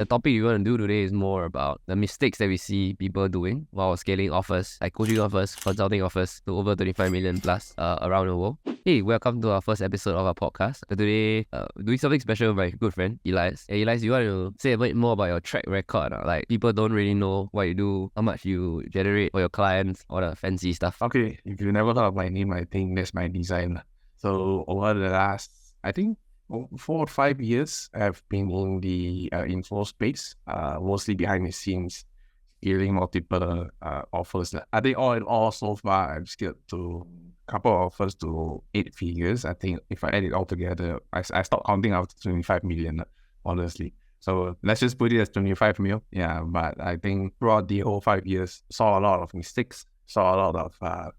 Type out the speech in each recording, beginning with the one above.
The topic we want to do today is more about the mistakes that we see people doing while scaling offers, like coaching offers, consulting offers to over 25 million plus around the world. Hey, welcome to our first episode of our podcast. Today, doing something special with my good friend, Elias. Hey, Elias, you want to say a bit more about your track record? Like, people don't really know what you do, how much you generate for your clients, all the fancy stuff. Okay, if you never heard of my name, I think that's my design. So over the last, I think, 4 or 5 years, I've been in the info space, mostly behind the scenes, scaling multiple offers. I think all in all, so far, I've scaled to a couple of offers to 8 figures. I think if I add it all together, I stopped counting after 25 million, honestly. So let's just put it as 25 mil. Yeah, but I think throughout the whole 5 years, saw a lot of mistakes, saw a lot of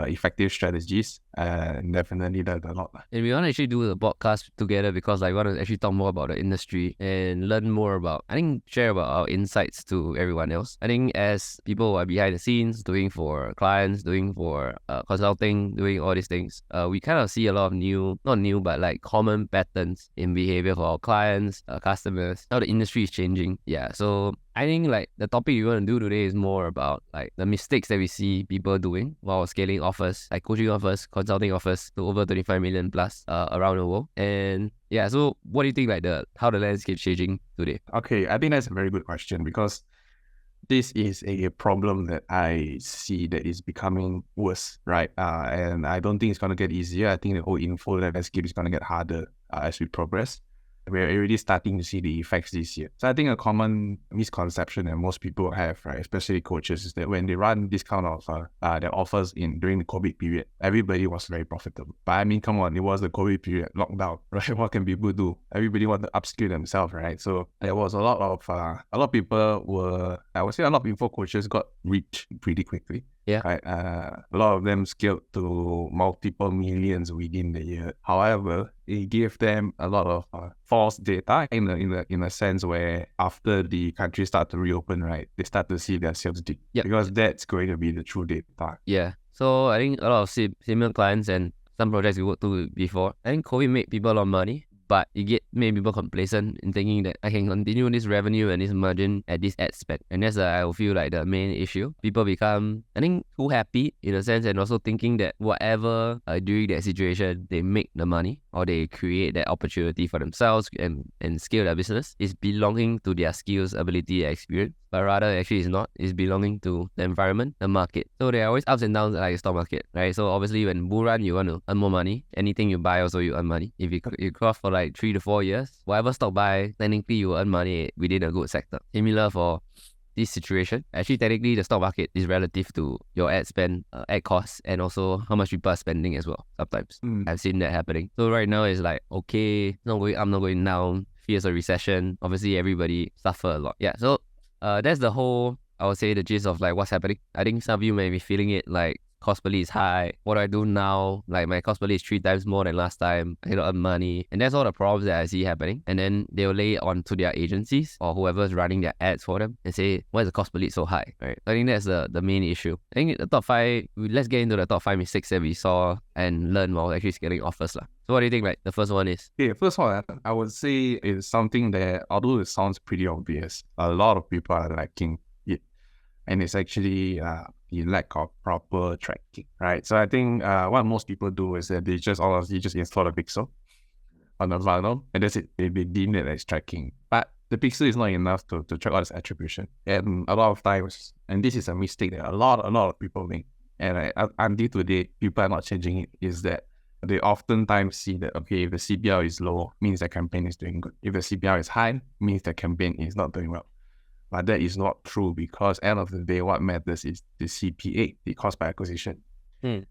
effective strategies, and definitely learned a lot. And we want to actually do the podcast together because we want to actually talk more about the industry and learn more about, share about our insights to everyone else. I think as people who are behind the scenes, doing for clients, doing for consulting, doing all these things, we kind of see a lot of not new, but like common patterns in behavior for our clients, customers, how the industry is changing. Yeah, so I think like the topic we want to do today is more about like the mistakes that we see people doing while scaling offers, like coaching offers, consulting offers to over 25 million plus around the world. And yeah, so what do you think how the landscape changing today? Okay, I think that's a very good question because this is a problem that I see that is becoming worse, right? And I don't think it's going to get easier. I think the whole info landscape is going to get harder as we progress. We're already starting to see the effects this year. So I think a common misconception that most people have, right, especially coaches, is that when they run this kind of their offers during the COVID period, everybody was very profitable. But I mean, come on, it was the COVID period, lockdown, right? What can people do? Everybody wanted to upskill themselves, right? So there was a lot of people I would say a lot of info coaches got rich pretty quickly. Yeah. Right. A lot of them scaled to multiple millions within the year. However, it gave them a lot of false data in a sense where after the country start to reopen, right, they start to see their sales dip. Yep. Because that's going to be the true data. Yeah. So I think a lot of similar clients and some projects we worked to before, I think COVID made people a lot of money, but it made people complacent in thinking that I can continue this revenue and this margin at this ad spend. And that's, I feel like, the main issue. People become, I think, too happy in a sense, and also thinking that whatever during that situation, they make the money or they create that opportunity for themselves and scale their business is belonging to their skills, ability, and experience. But rather, actually, it's not. It's belonging to the environment, the market. So there are always ups and downs like the stock market, right? So obviously, when bull run, you want to earn more money. Anything you buy, also you earn money. If you cross for like 3 to 4 years, whatever stock buy, technically you will earn money within a good sector. Similar for this situation. Actually, technically, the stock market is relative to your ad spend, ad costs, and also how much people are spending as well. Sometimes I've seen that happening. So right now, it's like, okay, not going up, not going down. Fears of recession. Obviously, everybody suffer a lot. Yeah, so that's the whole, I would say, the gist of like what's happening. I think some of you may be feeling it like cost per lead is high. What do I do now? Like my cost per lead is 3 times more than last time. I cannot earn money. And that's all the problems that I see happening. And then they'll lay it onto their agencies or whoever's running their ads for them and say, why is the cost per lead so high? Right? I think that's the main issue. I think the top 5, let's get into the top 5 mistakes that we saw and learn while actually scaling offers. So what do you think, the first one is? Okay, first one, I would say is something that, although it sounds pretty obvious, a lot of people are lacking it. And it's actually the lack of proper tracking, right? So I think what most people do is that they just install a pixel on the funnel, and that's it. They deem it as tracking. But the pixel is not enough to track all this attribution. And a lot of times, and this is a mistake that a lot of people make, and until today, people are not changing it, is that they oftentimes see that, okay, if the CPL is low, means the campaign is doing good. If the CPL is high, means the campaign is not doing well. But that is not true because end of the day, what matters is the CPA, the cost per acquisition.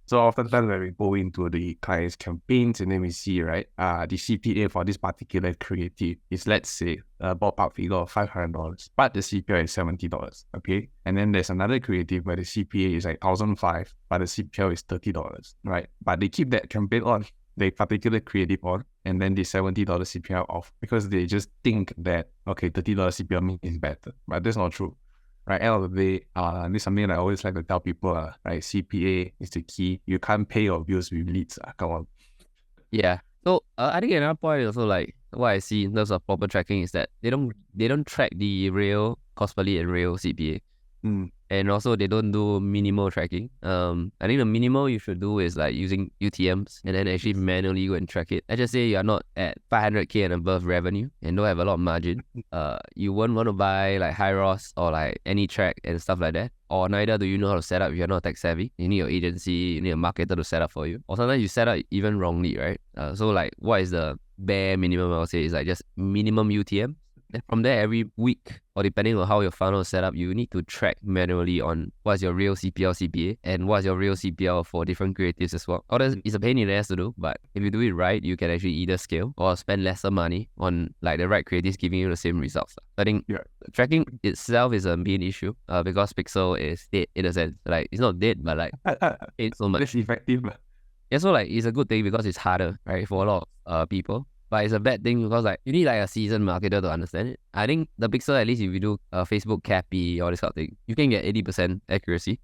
So oftentimes when we go into the client's campaigns and then we see, right, the CPA for this particular creative is, let's say, a ballpark figure of $500, but the CPL is $70, okay? And then there's another creative where the CPA is like $1,500, but the CPL is $30, right? But they keep that campaign on, the particular creative on, and then the $70 CPL off because they just think that, okay, $30 CPL means better, but that's not true. Right, end of the day, this is something that I always like to tell people, right, CPA is the key. You can't pay your bills with leads, come on. Yeah, so I think another point is also like, what I see in terms of proper tracking is that they don't track the real cost per lead and real CPA. And also they don't do minimal tracking. I think the minimal you should do is like using UTMs and then actually manually go and track it. Let's just say you're not at 500k and above revenue and don't have a lot of margin. You won't want to buy like Hyros or like any track and stuff like that. Or neither do you know how to set up if you're not tech savvy. You need your agency, you need a marketer to set up for you. Or sometimes you set up even wrongly, right? So like what is the bare minimum I would say is like just minimum UTM. And from there, every week, or depending on how your funnel is set up, you need to track manually on what's your real CPL, CPA, and what's your real CPL for different creatives as well. Although it's a pain in the ass to do, but if you do it right, you can actually either scale or spend lesser money on like the right creatives giving you the same results. I think tracking itself is a main issue because Pixel is dead in a sense. Like it's not dead, but like it's so much. Less effective. Yeah, so like it's a good thing because it's harder, right, for a lot of people. But it's a bad thing because like you need like a seasoned marketer to understand it. I think the Pixel, at least if you do Facebook CAPI, all this kind of thing, you can get 80% accuracy,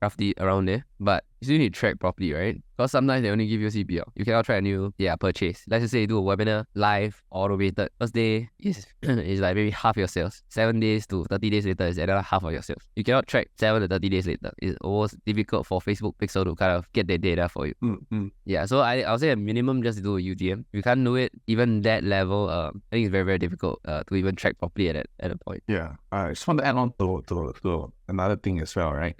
roughly around there. But you still need to track properly, right? Because sometimes they only give you CPL. You cannot track a new purchase. Let's just say you do a webinar live, automated. First day is like maybe half your sales. 7 days to 30 days later is another half of your sales. You cannot track 7 to 30 days later. It's almost difficult for Facebook Pixel to kind of get the data for you. Yeah, so I'll say a minimum just do a UTM. If you can't do it, even that level, I think it's very, very difficult to even track properly at a point. Yeah, I just want to add on to another thing as well, right?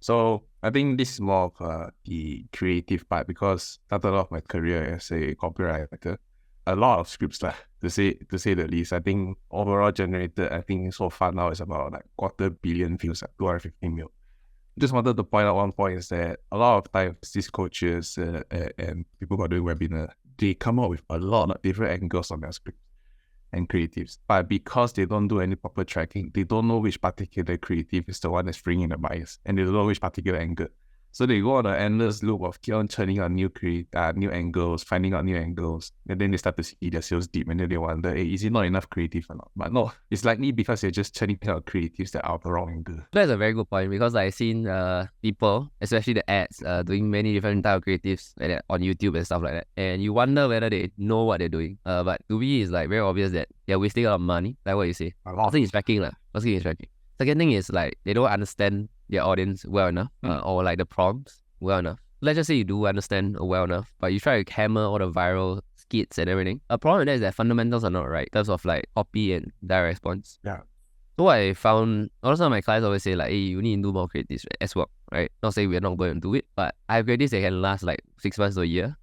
So I think this is more of the creative part because started off my career as a copywriter. A lot of scripts to say the least. I think overall generated, I think so far now is about like 250 million views, like 250 million. Just wanted to point out one point is that a lot of times these coaches and people who are doing webinar, they come up with a lot of different angles on their script and creatives. But because they don't do any proper tracking, they don't know which particular creative is the one that's bringing the bias, and they don't know which particular angle. So they go on an endless loop of keep on churning out new angles, finding out new angles, and then they start to see their sales dip, and then they wonder, hey, is it not enough creative or not? But no, it's likely because they're just churning out creatives that are the wrong angle. That's a very good point because I've seen people, especially the ads, doing many different type of creatives like that on YouTube and stuff like that, and you wonder whether they know what they're doing. But to me, it's like very obvious that they're wasting a lot of money, like what you say. First thing is tracking. Second thing is like they don't understand their audience well enough or like the prompts well enough. Let's just say you do understand well enough, but you try to hammer all the viral skits and everything. A problem with that is that fundamentals are not right in terms of like copy and direct response. Yeah. So what I found, also my clients always say like, hey, you need to do more creatives as well, right? Not saying we're not going to do it, but I have creatives that can last like 6 months to a year,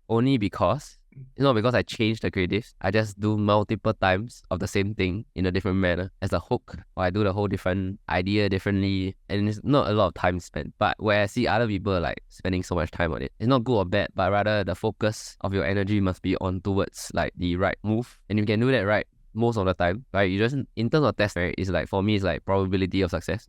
only because it's not because I changed the creatives. I just do multiple times of the same thing in a different manner as a hook, or I do the whole different idea differently, and it's not a lot of time spent. But where I see other people like spending so much time on it, it's not good or bad, but rather the focus of your energy must be on towards like the right move, and you can do that right most of the time, right? You just, in terms of test, right, it's like, for me, it's like probability of success.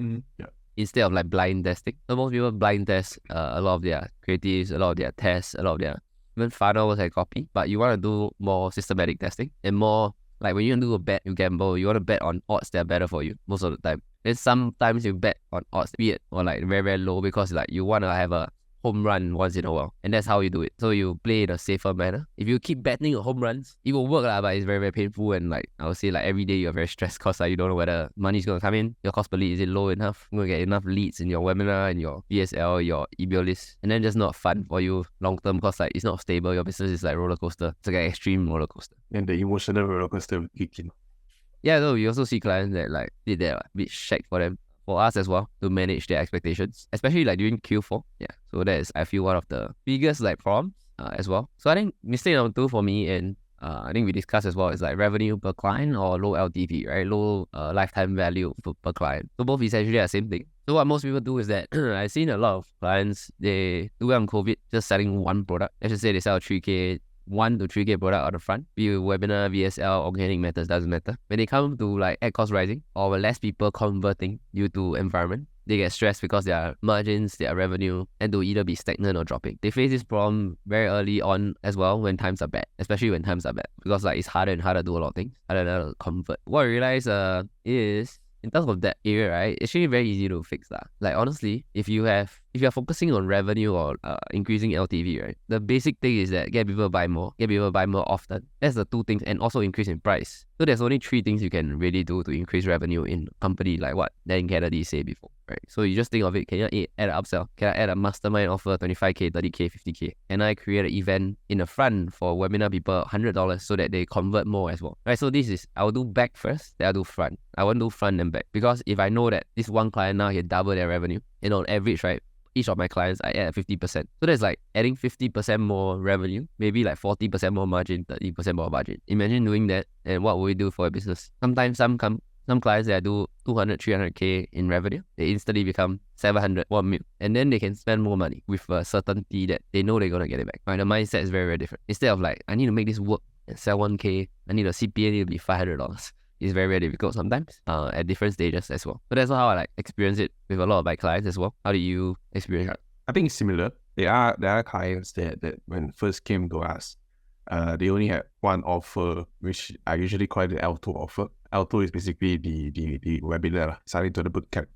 Instead of like blind testing. So most people blind test a lot of their creatives, a lot of their tests, a lot of their even funnels and copy, but you want to do more systematic testing and more like when you do a bet, you gamble, you want to bet on odds that are better for you most of the time. Then sometimes you bet on odds weird or like very, very low because like you want to have a home run once in a while, and that's how you do it. So you play in a safer manner. If you keep betting on home runs, it will work but it's very, very painful, and like I would say like every day you're very stressed because like you don't know whether money's going to come in, your cost per lead, is it low enough, you're going to get enough leads in your webinar and your VSL, your email list, and then just not fun for you long term because like it's not stable. Your business is like roller coaster. It's like an extreme roller coaster, and the emotional roller coaster will kick in. Yeah, so we also see clients that like did that a bit shack for them, for us as well, to manage their expectations, especially like during Q4. Yeah, so that is, I feel, one of the biggest like problems as well. So I think mistake number 2 for me, and I think we discussed as well, is like revenue per client or low LTV, right? Low lifetime value per client. So both essentially are the same thing. So what most people do is that I've seen a lot of clients, they do it on COVID, just selling one product. Let's just say they sell 3K, 1 to 3K product on the front, be it webinar, VSL, organic methods, doesn't matter. When they come to like ad cost rising or less people converting due to environment, they get stressed because their margins, their revenue, and to either be stagnant or dropping. They face this problem very early on as well when times are bad, especially when times are bad, because like it's harder and harder to do a lot of things, harder to convert. What I realize is in terms of that area, right, it's actually very easy to fix that. Like honestly, if you're focusing on revenue or increasing LTV, right, the basic thing is that get people to buy more often. That's the two things, and also increase in price. So there's only three things you can really do to increase revenue in a company like what Dan Kennedy said before, right? So you just think of it, can I add an upsell? Can I add a mastermind offer 25K, 30K, 50K? Can I create an event in the front for webinar people $100 so that they convert more as well, right? So this is, I'll do back first, then I'll do front. I won't do front and back, because if I know that this one client now can double their revenue, and on average, right, each of my clients, I add 50%. So that's like adding 50% more revenue, maybe like 40% more margin, 30% more margin. Imagine doing that, and what will we do for a business? Sometimes some clients that do 200, 300K in revenue, they instantly become 700, 1 mil, and then they can spend more money with a certainty that they know they're going to get it back. Right? The mindset is very, very different. Instead of like, I need to make this work and sell 1K, I need a CPA need to be $500. It's very, very difficult sometimes at different stages as well. So that's how I like experience it with a lot of my clients as well. How do you experience it? I think it's similar. There are clients that when first came to us, they only had one offer, which I usually call it the L2 offer. L2 is basically the webinar, starting to the bootcamp.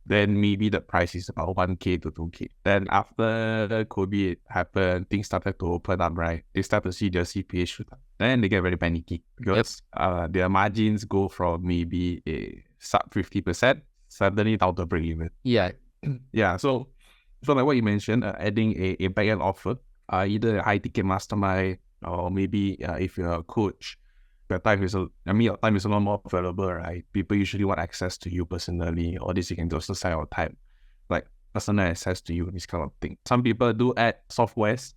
Then maybe the price is about 1K to 2K. Then after COVID happened, things started to open up, right? They start to see their CPA shoot up. Then they get very panicky because their margins go from maybe a sub 50%, suddenly down to break even. Yeah. Yeah. So like what you mentioned, adding a back-end offer, either a high-ticket mastermind, or maybe if you're a coach, your time is a lot more valuable, right? People usually want access to you personally, or this you can also sell your time, like personal access to you, this kind of thing. Some people do add softwares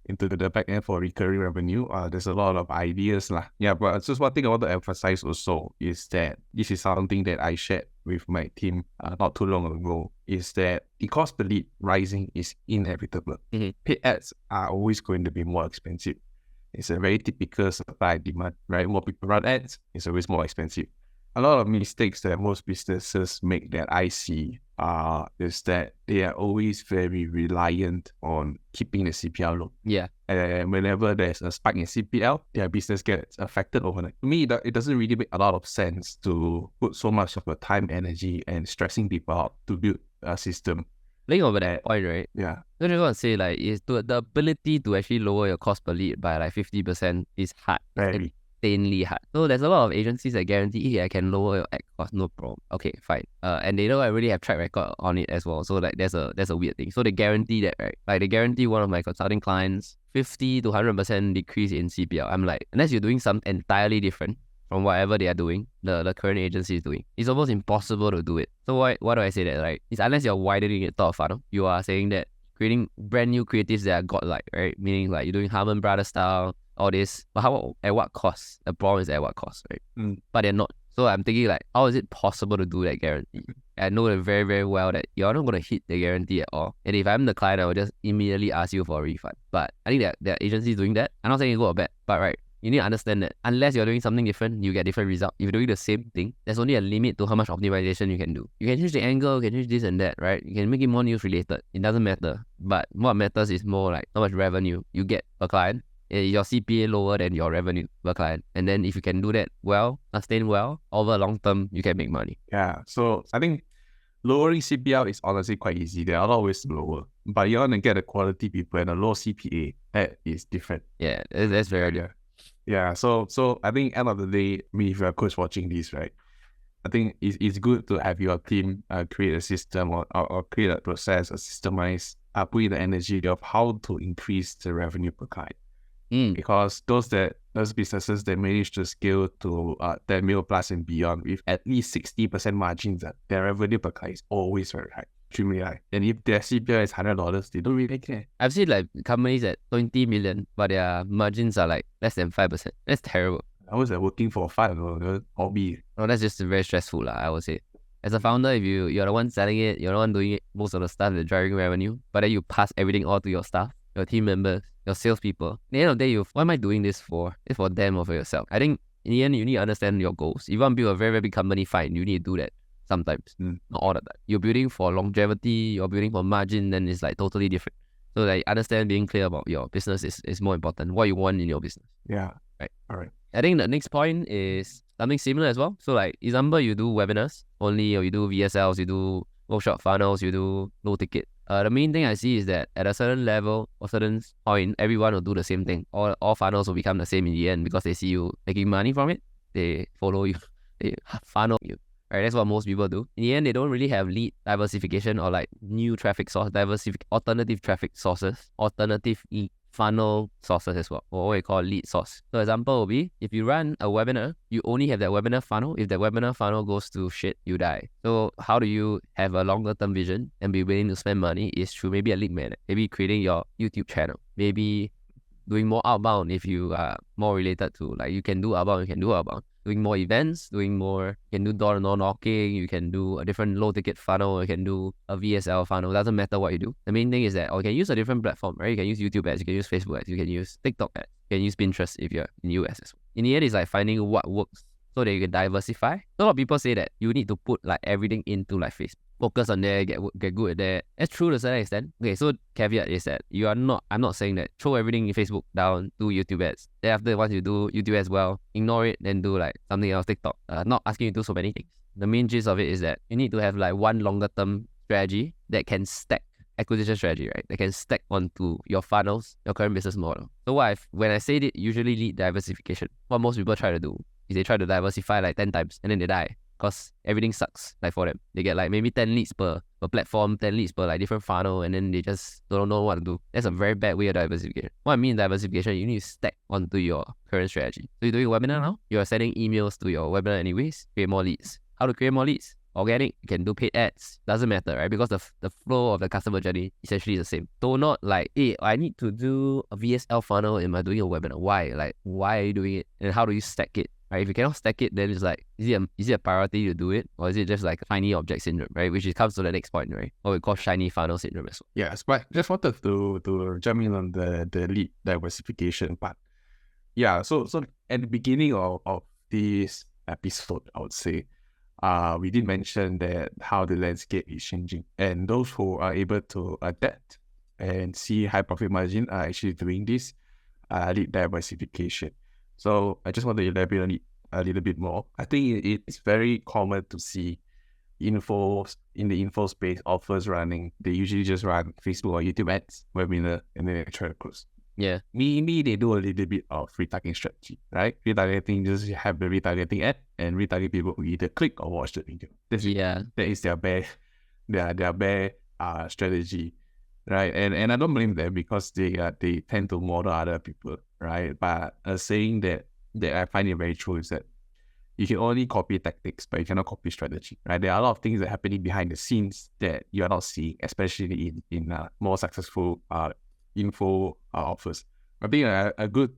into the back end for recurring revenue. There's a lot of ideas lah. Yeah, but just one thing I want to emphasize also is that this is something that I shared with my team not too long ago, is that the cost per lead rising is inevitable. Paid ads are always going to be more expensive. It's a very typical supply and demand, right? More people run ads, it's always more expensive. A lot of mistakes that most businesses make that I see is that they are always very reliant on keeping the CPL low. Yeah. And whenever there's a spike in CPL, their business gets affected overnight. To me, it doesn't really make a lot of sense to put so much of your time, energy, and stressing people out to build a system. Playing over that point, right? Yeah. So I just want to say, like, is the ability to actually lower your cost per lead by like 50% is hard. Very. Insanely hard. So there's a lot of agencies that guarantee, hey, I can lower your ad cost, no problem. Okay, fine. And they know I really have track record on it as well. So like there's a weird thing. So they guarantee that, right? Like they guarantee one of my consulting clients 50 to 100% decrease in CPL. I'm like, unless you're doing something entirely different from whatever they are doing, the current agency is doing, it's almost impossible to do it. So why do I say that? Right? It's unless you're widening it top funnel, you are saying that creating brand new creatives that are godlike, right? Meaning like you're doing Harmon Brothers style, all this, but at what cost? The problem is at what cost, right? But they're not. So I'm thinking like, how is it possible to do that guarantee? I know it very, very well that you're not going to hit the guarantee at all. And if I'm the client, I will just immediately ask you for a refund. But I think that there are agencies doing that. I'm not saying it's good or bad, but right, you need to understand that unless you're doing something different, you get different results. If you're doing the same thing, there's only a limit to how much optimization you can do. You can change the angle, you can change this and that, right? You can make it more news related. It doesn't matter. But what matters is more like how much revenue you get per client. Your CPA lower than your revenue per client. And then if you can do that well, sustain well, over long term, you can make money. Yeah. So I think lowering CPL is honestly quite easy. There are a lot of ways to lower. But you want to get a quality people and a low CPA, that is different. Yeah, that's very clear. Yeah. So I think end of the day, if you're a coach watching this, right, I think it's good to have your team create a system or create a process, a systemize, put in the energy of how to increase the revenue per client. Because those businesses that manage to scale to 10 mil plus and beyond with at least 60% margins, their revenue per client is always very high, extremely high. And if their CPL is $100, they don't really care. I've seen like companies at 20 million, but their margins are like less than 5%. That's terrible. I was working for a hobby. Oh, that's just very stressful, I would say. As a founder, if you're the one selling it, you're the one doing it, most of the stuff that's driving revenue, but then you pass everything all to your staff, your team members, your salespeople. At the end of the day, what am I doing this for? It's for them or for yourself. I think in the end, you need to understand your goals. If you want to build a very, very big company, fine, you need to do that sometimes, not all the time. You're building for longevity, you're building for margin, then it's like totally different. So like understand, being clear about your business is more important. What you want in your business. Yeah. Right. All right. I think the next point is something similar as well. So like example, you do webinars only, or you do VSLs, you do workshop funnels, you do low ticket. The main thing I see is that at a certain level or certain point, everyone will do the same thing. All funnels will become the same in the end because they see you making money from it. They follow you, they funnel you. Right, that's what most people do. In the end, they don't really have lead diversification or like new traffic source, alternative traffic sources, alternative funnel sources as well, or what we call lead source. So example will be, if you run a webinar, you only have that webinar funnel. If that webinar funnel goes to shit, you die. So how do you have a longer term vision and be willing to spend money is through maybe a lead magnet, maybe creating your YouTube channel, maybe doing more outbound if you are more related to, like, you can do outbound, doing more events, you can do door-to-door knocking, you can do a different low-ticket funnel, you can do a VSL funnel. Doesn't matter what you do. The main thing is that, you can use a different platform, right? You can use YouTube ads, you can use Facebook ads, you can use TikTok ads, you can use Pinterest if you're in US as well. In the end, it's like finding what works so that you can diversify. So a lot of people say that you need to put like everything into like Facebook. Focus on there, get good at that. That's true to a certain extent. Okay, so caveat is that I'm not saying that throw everything in Facebook down, do YouTube ads. Then after, once you do YouTube ads well, ignore it, then do like something else, TikTok. Not asking you to do so many things. The main gist of it is that you need to have like one longer term strategy that can stack, acquisition strategy, right? That can stack onto your funnels, your current business model. So when I say it, usually lead diversification. What most people try to do is they try to diversify like 10 times and then they die. Because everything sucks like for them. They get like maybe 10 leads per platform, 10 leads per like different funnel, and then they just don't know what to do. That's a very bad way of diversification. What I mean diversification, you need to stack onto your current strategy. So you're doing a webinar now, you're sending emails to your webinar anyways, create more leads. How to create more leads? Organic, you can do paid ads, doesn't matter, right? Because the flow of the customer journey essentially is the same. So not like, hey, I need to do a VSL funnel, am I doing a webinar? Why? Like, why are you doing it? And how do you stack it? Right? If you cannot stack it, then it's like, is it a priority to do it? Or is it just like shiny object syndrome, right? Which comes to the next point, right? What we call shiny funnel syndrome as well. Yes, but just wanted to jump in on the lead diversification part. Yeah, so at the beginning of this episode, I would say, we did mention that how the landscape is changing. And those who are able to adapt and see high profit margin are actually doing this lead diversification. So I just want to elaborate on it a little bit more. I think it's very common to see in the info space, offers running. They usually just run Facebook or YouTube ads, webinar, and then they try to close. Yeah. Maybe they do a little bit of retargeting strategy, right? Retargeting, just have the retargeting ad and retarget people who either click or watch the video. That is their bare strategy. Right, and I don't blame them because they tend to model other people, right? But saying that I find it very true is that you can only copy tactics, but you cannot copy strategy, right? There are a lot of things that are happening behind the scenes that you are not seeing, especially in more successful info offers. I think a good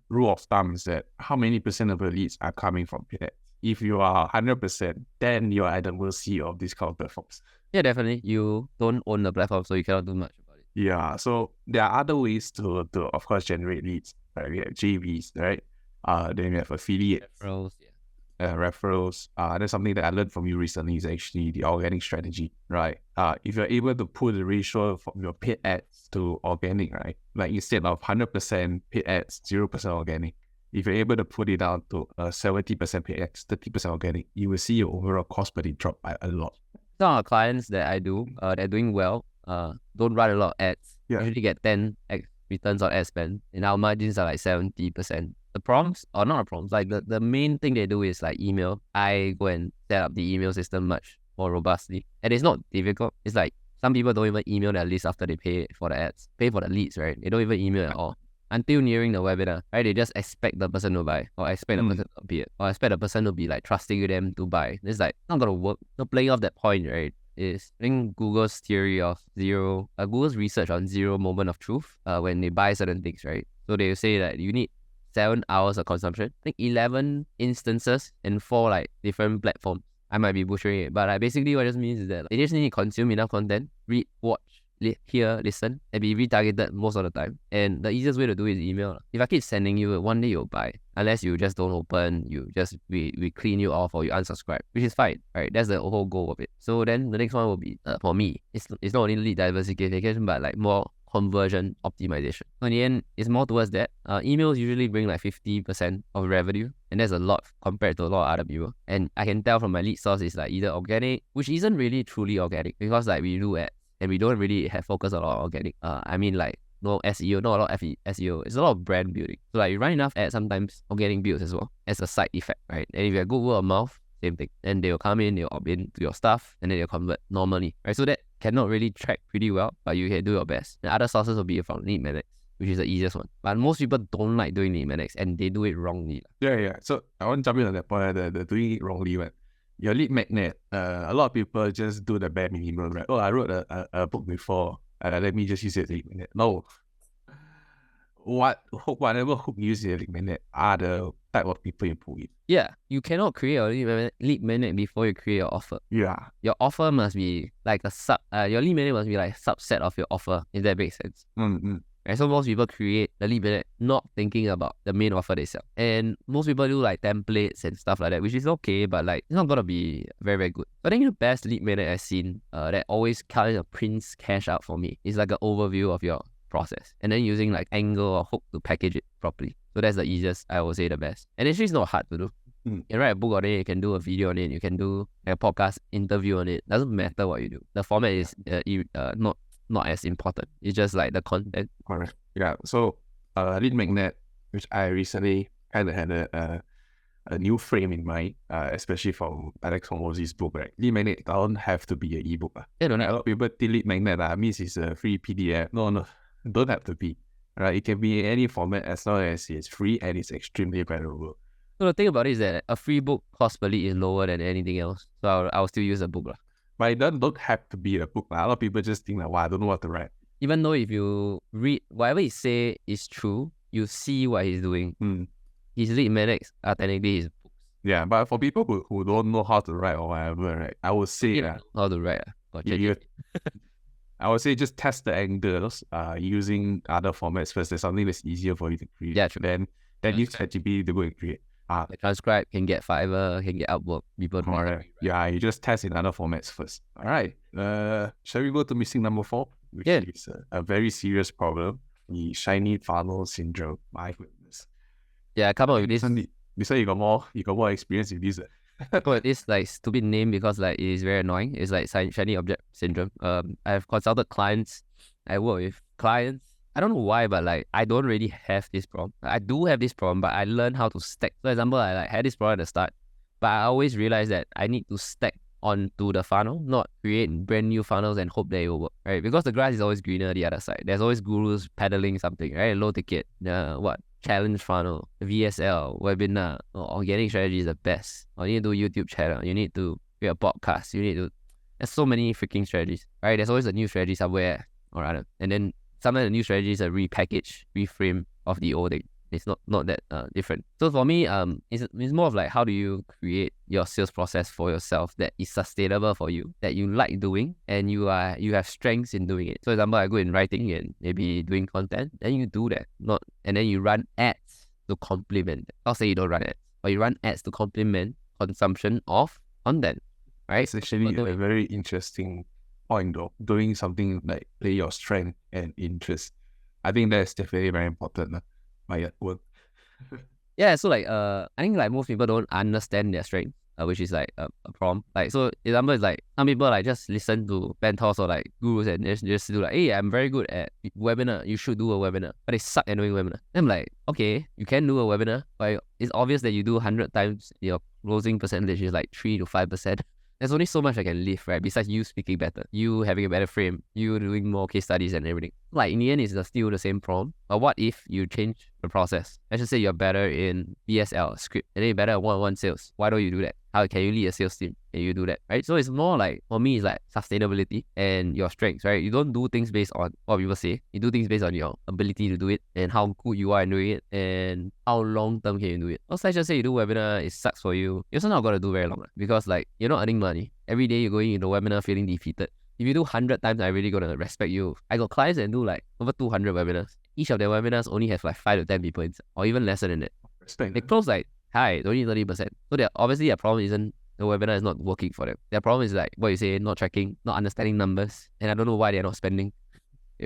rule of thumb is that how many percent of the leads are coming from paid ads? If you are 100%, then you are at the mercy of these kind of platforms. Yeah, definitely. You don't own the platform, so you cannot do much about it. Yeah, so there are other ways to of course, generate leads. Right? We have JVs, right? Then we have affiliates. Referrals. That's something that I learned from you recently is actually the organic strategy, right? If you're able to put the ratio from your paid ads to organic, right? Like instead of 100% paid ads, 0% organic, if you're able to put it down to 70% paid ads, 30% organic, you will see your overall cost per lead drop by a lot. Some of our clients that I do, they're doing well, don't run a lot of ads. Yeah. Usually get 10x returns on ad spend, and our margins are like 70%. The problems, or not the problems, like the main thing they do is like email. I go and set up the email system much more robustly. And it's not difficult. It's like some people don't even email their list after they pay for the ads, pay for the leads, right? They don't even email at all. Until nearing the webinar, right? They just expect the person to buy, or expect the person to appear, or expect the person to be like trusting them to buy. It's like not gonna work. Not playing off that point, right? Is I think Google's theory of Google's research on zero moment of truth when they buy certain things, right? So they say that you need 7 hours of consumption. I think 11 instances in 4 like different platforms. I might be butchering it, but like, basically what it just means is that they just need to consume enough content, read, watch, hear, listen, and be retargeted most of the time. And the easiest way to do it is email. If I keep sending you, one day you'll buy. Unless you just don't open, you just we clean you off or you unsubscribe, which is fine, right? That's the whole goal of it. So then the next one will be for me, it's not only lead diversification, but like more conversion optimization. So in the end, it's more towards that. Emails usually bring like 50% of revenue, and that's a lot compared to a lot of other people. And I can tell from my lead source is like either organic, which isn't really truly organic because like we do ads and we don't really have focus on a lot of organic. I mean like no SEO, not a lot of SEO. It's a lot of brand building. So like you run enough ads, sometimes organic builds as well as a side effect, right? And if you have good word of mouth, same thing. Then they'll come in, they'll opt in to your stuff, and then they'll convert normally, right? So that cannot really track pretty well, but you can do your best. And other sources will be from lead magnets, which is the easiest one. But most people don't like doing lead magnets, and they do it wrongly. Yeah. So I want to jump in on that point, the doing it wrongly one. Your lead magnet, a lot of people just do the bare minimum, right? Oh, I wrote a book before, let me just use it as a lead magnet. No. Whatever hook you use in a lead magnet are the type of people you pull in. Yeah, you cannot create a lead magnet before you create your offer. Yeah. Your offer must be like your lead magnet must be like a subset of your offer, if that makes sense. Mm-hmm. Right, so most people create the lead magnet not thinking about the main offer they sell. And most people do like templates and stuff like that, which is okay, but like it's not gonna be very, very good. I think the best lead magnet I've seen that always kind of prints cash out for me is like an overview of your process, and then using like angle or hook to package it properly. So that's the easiest, I would say, the best. And actually it's not hard to do. You can write a book on it, you can do a video on it, you can do a podcast interview on it. Doesn't matter what you do. The format is not as important. It's just like the content. Correct. Yeah. So lead magnet, which I recently kind of had a new frame in mind, especially from Alex Hormozy's book, right? Lead magnet don't have to be an ebook. Yeah, no, a lot of people think lead magnet means it's a free PDF. No, don't have to be. Right? It can be in any format as long as it's free and it's extremely valuable. So the thing about it is that a free book cost per lead is lower than anything else. So I'll still use a book. But it don't have to be a book. A lot of people just think like, wow, I don't know what to write. Even though if you read whatever he say is true, you see what he's doing. His lead magnets are technically his books. Yeah, but for people who don't know how to write or whatever, right? I would say how to write. I would say just test the angles using other formats first. There's something that's easier for you to create. Yeah, true. Then use ChatGPT to go and create. The transcribe can get Fiverr, can get Upwork. People don't right. Yeah, you just test in other formats first. All right. Shall we go to missing number 4? Which is a very serious problem. The shiny funnel syndrome. My goodness. Yeah, I come up with this. This one you got more experience with this. This like stupid name because like it is very annoying. It's like shiny object syndrome. I have consulted clients. I work with clients. I don't know why, but like I don't really have this problem. I do have this problem, but I learned how to stack. For example, I like had this problem at the start, but I always realized that I need to stack onto the funnel, not create brand new funnels and hope that it will work, right? Because the grass is always greener the other side. There's always gurus peddling something, right? Low ticket, challenge funnel, VSL, webinar, or organic strategy is the best. Or you need to do YouTube channel, you need to create a podcast, there's so many freaking strategies, right? There's always a new strategy somewhere or other. And then sometimes the new strategy is a repackage, reframe of the old thing. It's not that different. So for me, it's more of like how do you create your sales process for yourself that is sustainable for you, that you like doing, and you have strengths in doing it. So for example, I go in writing and maybe doing content, then you do that. And then you run ads to complement. I'll say you don't run ads, but you run ads to complement consumption of content. Right? It's actually a very interesting point though. Doing something like play your strength and interest. I think that's definitely very important. My work. Yeah, so like I think like most people don't understand their strength, which is like a problem. Like so example is like some people like just listen to mentors or like gurus and just do like, hey, I'm very good at webinar, you should do a webinar. But they suck at doing webinar. Then I'm like, okay, you can do a webinar, but it's obvious that you do 100 times, your closing percentage is like 3 to 5%. There's only so much I can lift, right? Besides you speaking better, you having a better frame, you doing more case studies and everything. Like in the end, it's still the same problem. But what if you change the process? Let's just say you're better in BSL script, and then you're better at one-on-one sales. Why don't you do that? How can you lead a sales team? Can you do that, right? So it's more like, for me, it's like sustainability and your strengths, right? You don't do things based on what people say. You do things based on your ability to do it and how good you are in doing it and how long term can you do it. Also, let's just say you do webinar, it sucks for you. You're also not going to do very long because like you're not earning money. Every day you're going into webinar feeling defeated. If you do 100 times, I'm really going to respect you. I got clients that do like over 200 webinars. Each of their webinars only have like 5 to 10 people inside, or even lesser than that. Respect. They close like high, only 30%. So obviously their problem isn't the webinar is not working for them. Their problem is like what you say, not tracking, not understanding numbers, and I don't know why they're not spending.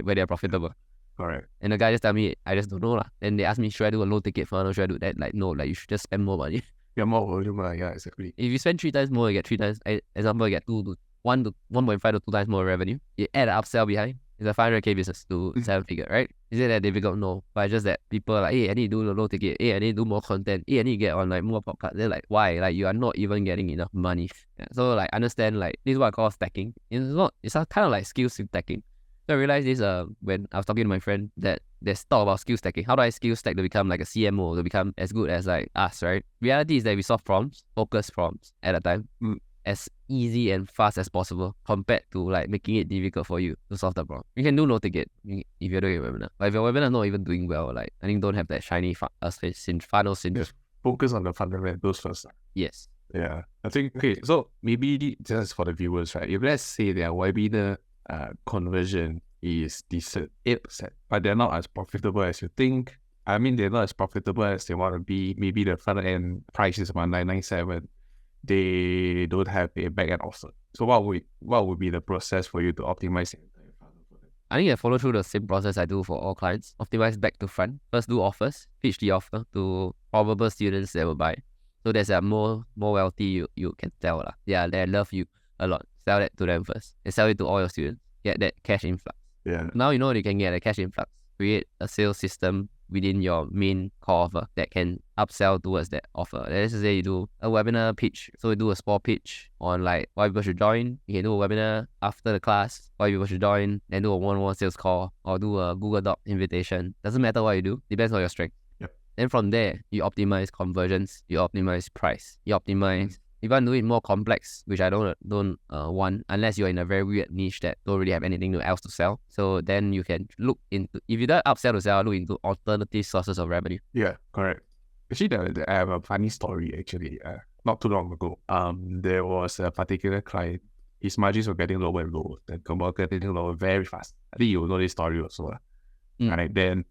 where they're profitable. Correct. And the guy just tell me, I just don't know lah. Then they ask me, should I do a low ticket fund or should I do that? Like, no, like you should just spend more money. Yeah, more volume. Yeah, exactly. If you spend 3 times more, you get 3 times. Example, you get 1 to 1.5 to 2 times more revenue. You add an upsell behind. It's a 500k business to 7-figure, right? Is it that difficult? No. But it's just that people are like, hey, I need to do the low ticket. Hey, I need to do more content. Hey, I need to get on like more podcasts. They're like, why? Like you are not even getting enough money. Yeah. So like understand like this is what I call stacking. It's kind of like skill stacking. So I realized this when I was talking to my friend that there's talk about skill stacking. How do I skill stack to become like a CMO, to become as good as like us, right? Reality is that we solve problems, focus problems at a time. As easy and fast as possible compared to like making it difficult for you to solve the problem. You can do no ticket if you're doing a webinar. But if your webinar is not even doing well, like I think don't have that shiny funnel syndrome. Yes. Focus on the fundamentals first. Yes. Yeah. I think, okay, so maybe just for the viewers, right? If let's say their webinar conversion is decent, 8%, but they're not as profitable as you think. I mean, they're not as profitable as they want to be. Maybe the front end price is about 997. They don't have a back end offer. So what would be the process for you to optimize the entire funnel for them? I think I follow through the same process I do for all clients. Optimize back to front. First do offers, pitch the offer to probable students that will buy. So there's a more wealthy you can tell lah. Yeah, they love you a lot. Sell that to them first. And sell it to all your students. Get that cash influx. Yeah. Now you know you can get a cash influx. Create a sales system within your main core offer that can upsell towards that offer. Let's say you do a webinar pitch. So you do a small pitch on like why people should join. You can do a webinar after the class, why people should join, then do a one-on-one sales call or do a Google Doc invitation. Doesn't matter what you do. Depends on your strength. Yep. Then from there, you optimize conversions, you optimize price, you optimize. If you want to do it more complex, which I don't want, unless you're in a very weird niche that don't really have anything else to sell. So then you can look into, if you don't upsell to sell, look into alternative sources of revenue. Yeah, correct. Actually, I have a funny story actually. Not too long ago, there was a particular client. His margins were getting lower and lower. The conversion getting lower very fast. I think you know this story also. Right? Then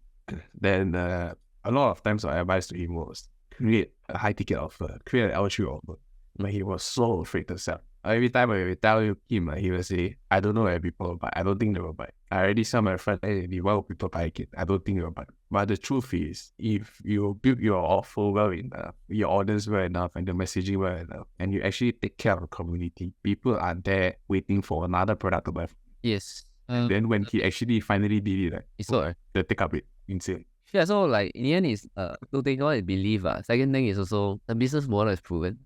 a lot of times our advice to him was create a high ticket offer, create an L3 offer. But he was so afraid to sell. Every time I tell him, he will say, I don't know where people will buy. I don't think they will buy. I already tell my friend, hey, why will people buy it? I don't think they will buy. But the truth is, if you build your offer well enough, your audience well enough, and the messaging well enough, and you actually take care of the community, people are there waiting for another product to buy. Yes. And then when he actually finally did it, it's so the take up rate, insane. Yeah, so like in the end is two things. One is belief. Second thing is also the business model is proven.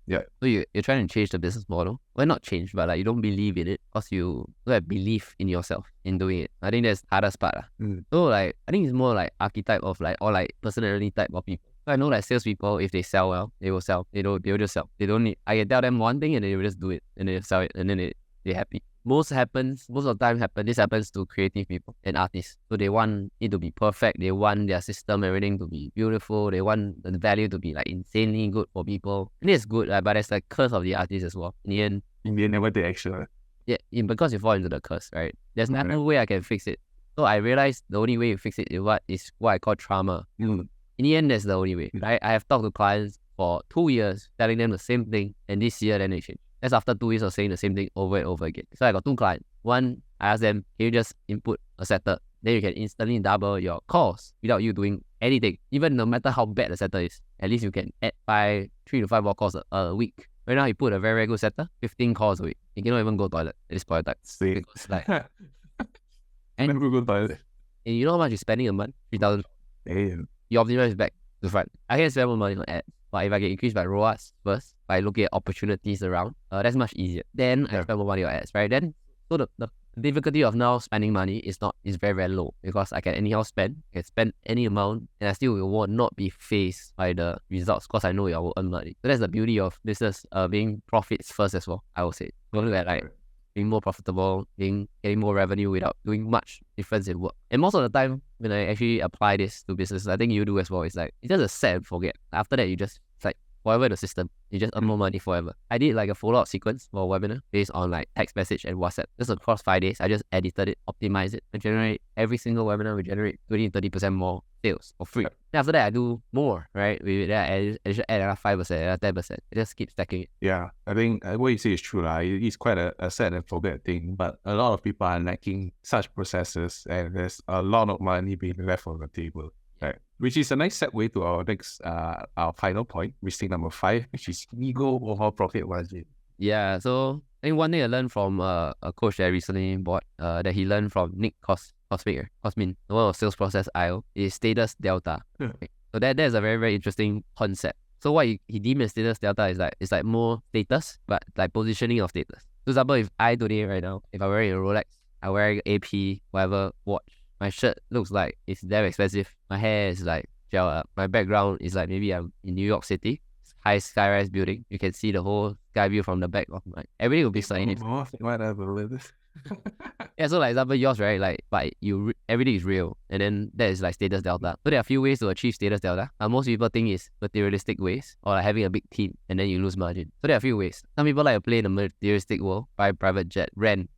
Yeah. So you're trying to change the business model. Well, not change, but like you don't believe in it because you don't have belief in yourself in doing it. I think that's the hardest part. So like I think it's more like archetype of like or like personality type of people. So I know like salespeople, if they sell well, they will sell. They'll just sell. They don't need. I can tell them one thing and they will just do it and they sell it and then they're happy. Most of the time this happens to creative people and artists. So they want it to be perfect. They want their system, everything to be beautiful. They want the value to be like insanely good for people. And it's good, but it's like curse of the artist as well. In the end, never take action. Yeah, because you fall into the curse, right? There's no way I can fix it. So I realized the only way you fix it is what I call trauma. In the end, that's the only way, right? I have talked to clients for 2 years, telling them the same thing, and this year then they change. That's after 2 years of saying the same thing over and over again. So I got 2 clients. One, I asked them, can you just input a setter? Then you can instantly double your calls without you doing anything. Even no matter how bad the setter is, at least you can add 3 to 5 more calls a week. Right now, you put a very, very good setter, 15 calls a week. You cannot even go toilet at this point of time. Because, like, and never go toilet. And you know how much you're spending a month? 3,000. Damn. You optimize back to front. I can spend more money on ads. But if I can increase my ROAS first by looking at opportunities around, that's much easier. Then I spend more money on ads, right? Then so the difficulty of now spending money is very, very low because I can anyhow spend. I can spend any amount and I still will not be faced by the results because I know I will earn money. So that's the beauty of business being profits first as well, I would say. Don't look at like being more profitable, getting more revenue without doing much difference in work. And most of the time, when I actually apply this to business, I think you do as well. It's like, it's just a set and forget. After that, it's like, forever in the system. You just earn more money forever. I did like a follow-up sequence for a webinar based on like text message and WhatsApp. Just across 5 days, I just edited it, optimized it, and generate every single webinar, we generate 20-30% more sales for free. Then after that, I do more, right? Then I add another 5%, another 10%. I just keep stacking it. Yeah, I think what you say is true. It's quite a set and forget thing, but a lot of people are lacking such processes, and there's a lot of money being left on the table. Right. Which is a nice segue to our next, our final point, mistake number 5, which is ego over profit margin. Yeah, so I think one thing I learned from a coach that I recently bought, that he learned from Nick Cosmin, one of Sales Process IO, is status delta. Okay. So that is a very, very interesting concept. So what he deemed as status delta is like more status, but like positioning of status. For example, if I today right now, if I'm wearing a Rolex, I'm wearing AP, whatever watch, my shirt looks like it's damn expensive. My hair is like gel up. My background is like maybe I'm in New York City, high skyrise building. You can see the whole sky view from the back of my. Everything will be slightly. Yeah, so like example yours, right? Like, but everything is real, and then that is like status delta. So there are a few ways to achieve status delta. Most people think is materialistic ways, or like having a big team, and then you lose margin. So there are a few ways. Some people like to play in the materialistic world, buy private jet, rent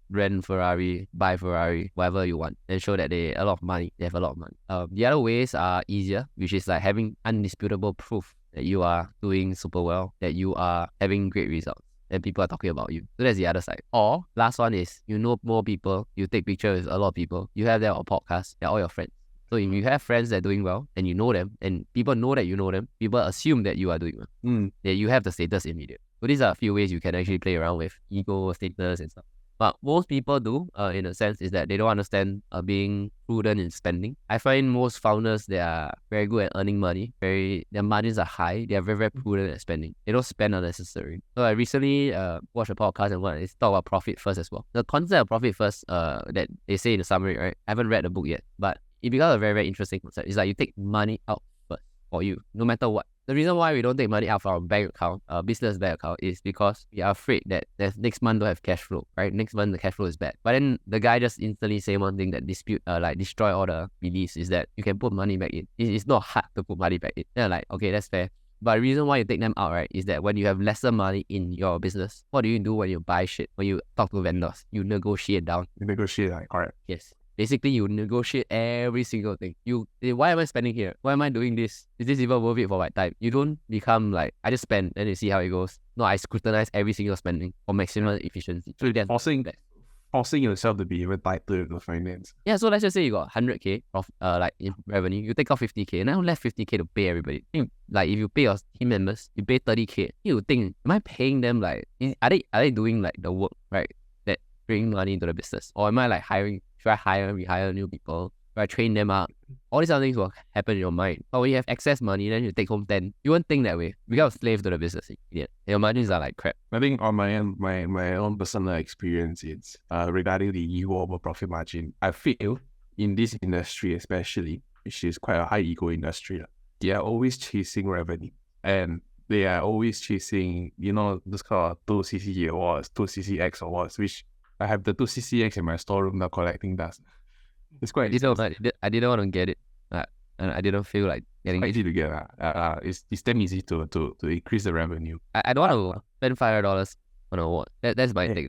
Ferrari, buy Ferrari, whatever you want, and show that they have a lot of money. The other ways are easier, which is like having undisputable proof that you are doing super well, that you are having great results, and people are talking about you. So that's the other side. Or last one is you know more people, you take pictures with a lot of people, you have them on podcast, they're all your friends. So if you have friends that are doing well and you know them, and people know that you know them, people assume that you are doing well. That you have the status immediately. So these are a few ways you can actually play around with ego, status, and stuff. But most people do, in a sense, is that they don't understand being prudent in spending. I find most founders, they are very good at earning money. Their margins are high. They are very, very prudent at spending. They don't spend unnecessarily. So I recently watched a podcast and it's talk about profit first as well. The concept of profit first that they say in the summary, right? I haven't read the book yet, but it becomes a very, very interesting concept. It's like you take money out first for you, no matter what. The reason why we don't take money out from our bank account, business bank account, is because we are afraid that next month don't have cash flow, right? Next month the cash flow is bad. But then the guy just instantly say one thing that destroy all the beliefs is that you can put money back in. It's not hard to put money back in. Then I'm like, okay, that's fair. But the reason why you take them out, right, is that when you have lesser money in your business, what do you do when you buy shit? When you talk to vendors, you negotiate down. You negotiate, correct? Yes. Basically, you negotiate every single thing. Why am I spending here? Why am I doing this? Is this even worth it for my time? You don't become like, I just spend, then you see how it goes. No, I scrutinize every single spending for maximum efficiency. So then forcing yourself to be even tighter to the finance. Yeah, so let's just say you got 100K of in revenue. You take out 50K, and now left 50K to pay everybody. Like if you pay your team members, you pay 30K. You think, am I paying them like, are they doing like the work, right? That bring money into the business? Or am I like hiring? Should I rehire new people? Should I train them up? All these other things will happen in your mind. But when you have excess money, then you take home 10. You won't think that way. You become a slave to the business. Yeah. Your margins are like crap. I think on my own personal experience, it's regarding the ego over profit margin. I feel in this industry especially, which is quite a high ego industry, they are always chasing revenue. And they are always chasing, this kind of 2CC awards, 2CCX awards, which I have the 2CCX in my storeroom now collecting dust. It's quite easy. I didn't want to get it. And I didn't feel like getting it. It's easy to get. It's damn easy to increase the revenue. I don't want to spend $500 on an award. That's my thing.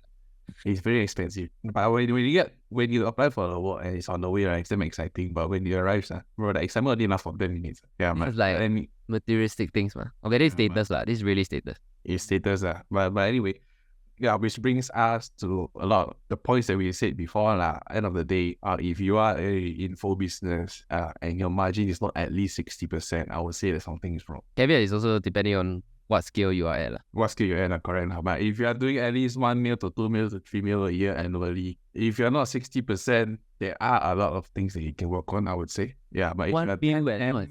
It's very expensive. But when you apply for the award and it's on the way, right, it's damn exciting. But when it arrives, bro, the excitement only lasts for 10 minutes. Yeah, it's like materialistic things, man. Okay, this is status, this is really status. It's status, but anyway. Yeah, which brings us to a lot of the points that we said before. End of the day, if you are a info business and your margin is not at least 60%, I would say that something is wrong. Caveat is also depending on what scale you are at. What scale you're at, correct. But if you are doing at least 1 mil to 2 mil to 3 mil a year annually, if you're not 60%, there are a lot of things that you can work on, I would say. Yeah, but if you're 60%,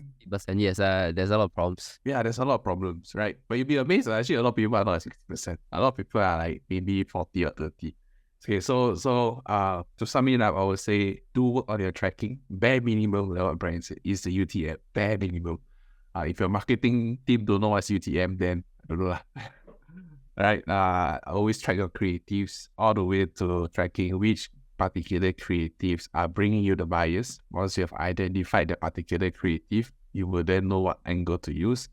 yes, there's a lot of problems. Yeah, there's a lot of problems, right? But you'd be amazed that actually a lot of people are not at 60%. A lot of people are like maybe 40 or 30. Okay, so to sum it up, I would say do work on your tracking. Bare minimum, like what Bryan said, is the UTM. Bare minimum. If your marketing team don't know what's UTM, then I don't know. Right? Always track your creatives all the way to tracking which particular creatives are bringing you the buyers. Once you have identified the particular creative, you will then know what angle to use.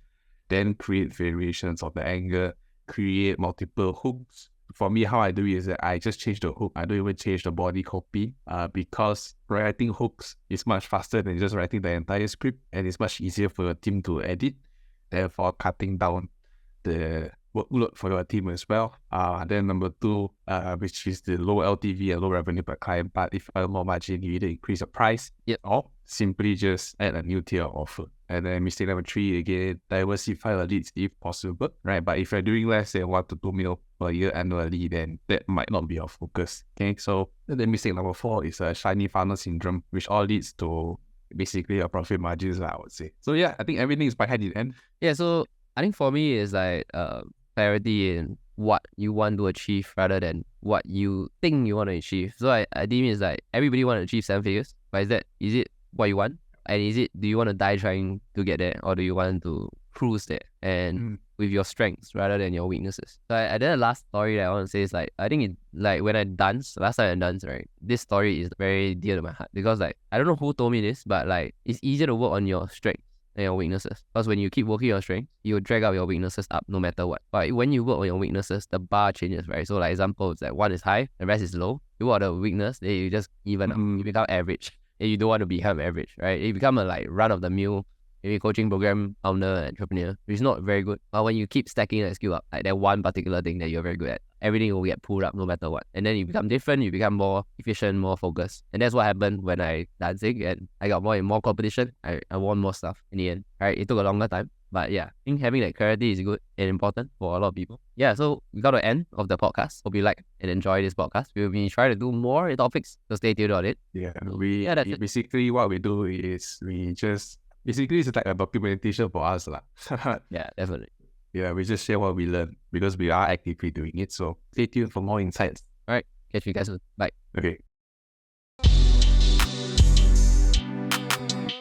Then create variations of the angle, create multiple hooks for me, how I do it is that I just change the hook. I don't even change the body copy because writing hooks is much faster than just writing the entire script, and it's much easier for your team to edit, therefore cutting down the workload for your team as well. Then number two, which is the low LTV and low revenue per client. But if you have more margin, you either increase the price or simply just add a new tier offer. And then mistake number three, again, diversify the leads if possible, right? But if you're doing less than 1 to 2 mil per year annually, then that might not be your focus. Okay, so then mistake number four is a shiny funnel syndrome, which all leads to basically a profit margins, I would say. So yeah, I think everything is behind the end. Yeah, so I think for me it's like clarity in what you want to achieve rather than what you think you want to achieve. So I deem it's like everybody want to achieve 7 figures, but is it what you want? And do you want to die trying to get there, or do you want to cruise there and with your strengths rather than your weaknesses? So I did a last story that I want to say is like, I think like when I danced, last time I danced, right, this story is very dear to my heart because like, I don't know who told me this, but like, it's easier to work on your strengths and your weaknesses, because when you keep working on your strengths, you will drag out your weaknesses up no matter what. But when you work on your weaknesses, the bar changes, right? So like example, it's like one is high, the rest is low. You work on the weakness, then you just even out. You become average. And you don't want to become average, right? You become a like run-of-the-mill, maybe coaching program owner, entrepreneur, which is not very good. But when you keep stacking that skill up, like that one particular thing that you're very good at, everything will get pulled up no matter what. And then you become different, you become more efficient, more focused. And that's what happened when I dancing and I got more and more competition. I won more stuff in the end, right? It took a longer time. But yeah, I think having that clarity is good and important for a lot of people. Yeah, so we got to the end of the podcast. Hope you like and enjoy this podcast. We'll be trying to do more topics, so stay tuned on it. Yeah, basically what we do is basically it's like a documentation for us. Yeah, definitely. Yeah, we just share what we learn because we are actively doing it. So stay tuned for more insights. All right, catch you guys soon. Bye. Okay.